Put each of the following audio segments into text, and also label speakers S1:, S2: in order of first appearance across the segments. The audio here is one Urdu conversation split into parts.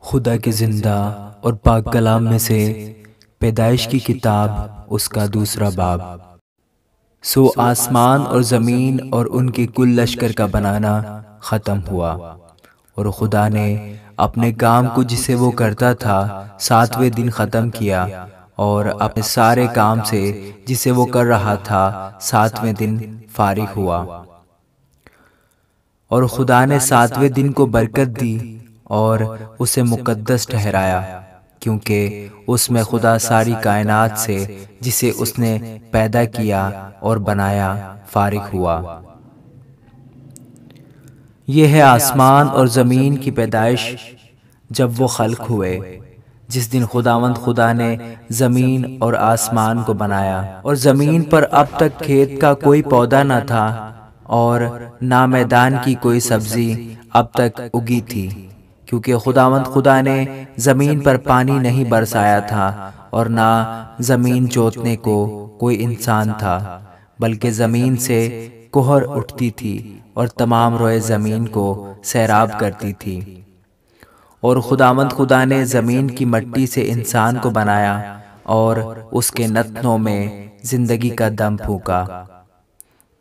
S1: خدا کے زندہ اور پاک کلام میں سے پیدائش کی کتاب اس کا دوسرا باب۔ سو آسمان اور زمین اور ان کے کل لشکر کا بنانا ختم ہوا، اور خدا نے اپنے کام کو جسے وہ کرتا تھا 7ویں دن ختم کیا، اور اپنے سارے کام سے جسے وہ کر رہا تھا 7ویں دن فارغ ہوا۔ اور خدا نے 7ویں دن کو برکت دی اور اسے مقدس ٹھہرایا، کیونکہ اس میں خدا ساری کائنات سے جسے اس نے پیدا کیا اور بنایا فارغ ہوا۔ یہ ہے آسمان اور زمین کی پیدائش جب وہ خلق ہوئے، جس دن خداوند خدا نے زمین اور آسمان کو بنایا۔ اور زمین پر اب تک کھیت کا کوئی پودا نہ تھا، اور نہ میدان کی کوئی سبزی اب تک اگی تھی، کیونکہ خداوند خدا نے زمین پر پانی نہیں برسایا تھا، اور نہ زمین جوتنے کو کوئی انسان تھا، بلکہ زمین سے کہر اٹھتی تھی اور تمام روئے زمین کو سیراب کرتی تھی۔ اور خداوند خدا نے زمین کی مٹی سے انسان کو بنایا اور اس کے نتنوں میں زندگی کا دم پھونکا،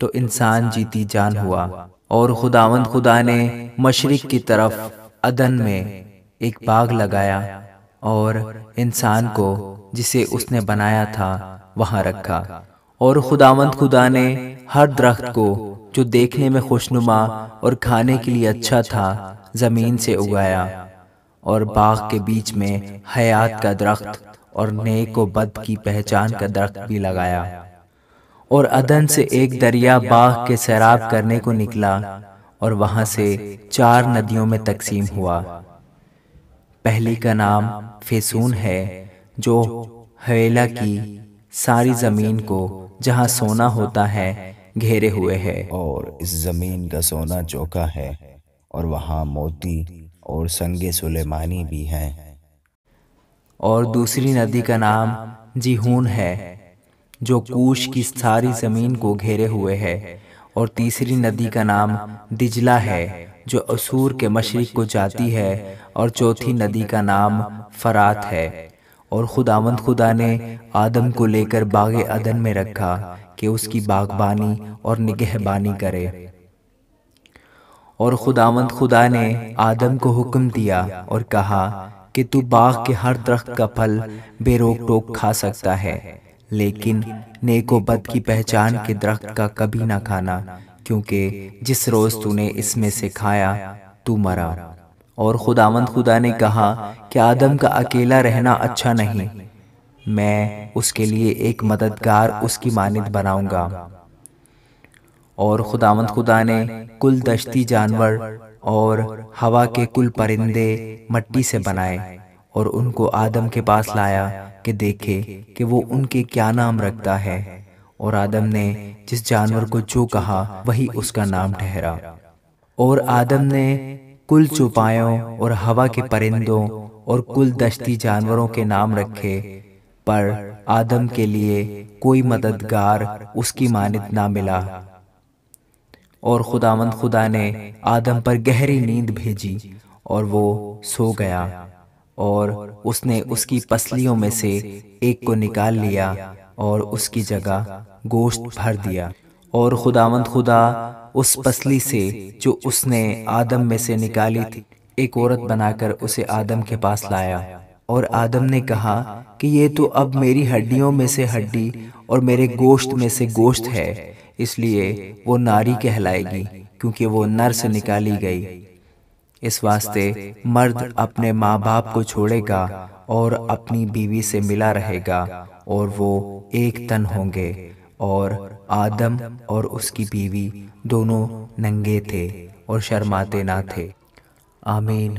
S1: تو انسان جیتی جان ہوا۔ اور خداوند خدا نے مشرق کی طرف عدن میں ایک باغ لگایا، اور انسان کو جسے اس نے بنایا تھا وہاں رکھا۔ اور خداوند خدا نے ہر درخت کو جو دیکھنے میں خوشنما اور کھانے کے لیے اچھا تھا زمین سے اگایا، اور باغ کے بیچ میں حیات کا درخت اور نیک و بد کی پہچان کا درخت بھی لگایا۔ اور عدن سے ایک دریا باغ کے سیراب کرنے کو نکلا، اور وہاں سے 4 ندیوں میں تقسیم ہوا۔ پہلی کا نام فیسون ہے، جو حویلا کی ساری زمین کو جہاں سونا ہوتا ہے گھیرے ہوئے ہے،
S2: اور اس زمین کا سونا چوکا ہے، اور وہاں موتی اور سنگ سلیمانی بھی ہیں۔
S1: اور دوسری ندی کا نام جیہون ہے، جو کوش کی ساری زمین کو گھیرے ہوئے ہے۔ اور تیسری ندی کا نام دجلہ ہے، جو اسور کے مشرق کو جاتی ہے۔ اور چوتھی ندی کا نام فرات ہے۔ اور خداوند خدا نے آدم کو لے کر باغ عدن میں رکھا کہ اس کی باغبانی اور نگہبانی کرے۔ اور خداوند خدا نے آدم کو حکم دیا اور کہا کہ تو باغ کے ہر درخت کا پھل بے روک ٹوک کھا سکتا ہے، لیکن نیک و بد کی پہچان کے درخت کا کبھی نہ کھانا، کیونکہ جس روز تو نے اس میں سے کھایا تو مرا۔ اور خداوند خدا نے کہا کہ آدم کا اکیلا رہنا اچھا نہیں، میں اس کے لیے ایک مددگار اس کی مانند بناؤں گا۔ اور خداوند خدا نے کل دشتی جانور اور ہوا کے کل پرندے مٹی سے بنائے، اور ان کو آدم کے پاس لایا کہ دیکھے کہ وہ ان کے کیا نام رکھتا ہے۔ اور آدم نے جس جانور کو جو کہا وہی اس کا نام ٹھہرا۔ اور آدم نے کل چوپایوں اور ہوا کے پرندوں اور کل دشتی جانوروں کے نام رکھے، پر آدم کے لیے کوئی مددگار اس کی مانند نہ ملا۔ اور خداوند خدا نے آدم پر گہری نیند بھیجی، اور وہ سو گیا۔ اور اس نے اس کی پسلیوں میں سے ایک کو نکال لیا اور اس کی جگہ گوشت بھر دیا۔ اور خداوند خدا اس پسلی سے جو اس نے آدم میں سے نکالی تھی ایک عورت بنا کر اسے آدم کے پاس لایا۔ اور آدم نے کہا کہ یہ تو اب میری ہڈیوں میں سے ہڈی اور میرے گوشت میں سے گوشت ہے، اس لیے وہ ناری کہلائے گی، کیونکہ وہ نر سے نکالی گئی۔ اس واسطے مرد اپنے ماں باپ کو چھوڑے گا اور اپنی بیوی سے ملا رہے گا، اور وہ ایک تن ہوں گے۔ اور آدم اور اس کی بیوی دونوں ننگے تھے اور شرماتے نہ تھے۔ آمین۔